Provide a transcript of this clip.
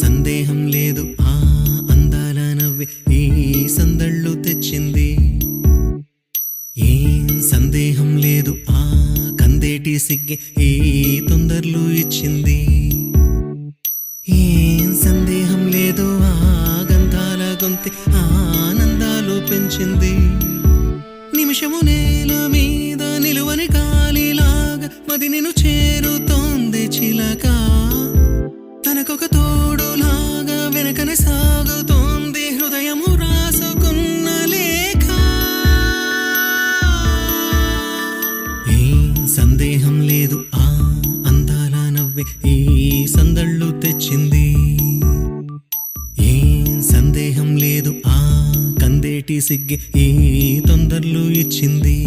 సందేహం లేదు ఆ అందాల నవ్వే ఈ సందళ్ళు తెచ్చింది. ఏం సందేహం లేదు ఆ కందేటి సిగ్గే ఈ తొందరలు ఇచ్చింది. ఏం సందేహం లేదు ఆ గంధాల గొంతె ఆనందాలు పెంచింది. నిమిషము నేల మీద నిలువని గాలిలాగా మది నిన్ను చేరుతోంది చిలక. తనకొక తోడులాగా వెనకనే సాగుతోంది హృదయము రాసుకున్న లేఖ. ఏం సందేహం లేదు ఆ అందాల నవ్వే ఈ సందళ్ళు తెచ్చింది. ఏం సందేహం లేదు ఆ కందేటి సిగ్గే ఈ తొందరలు ఇచ్చింది.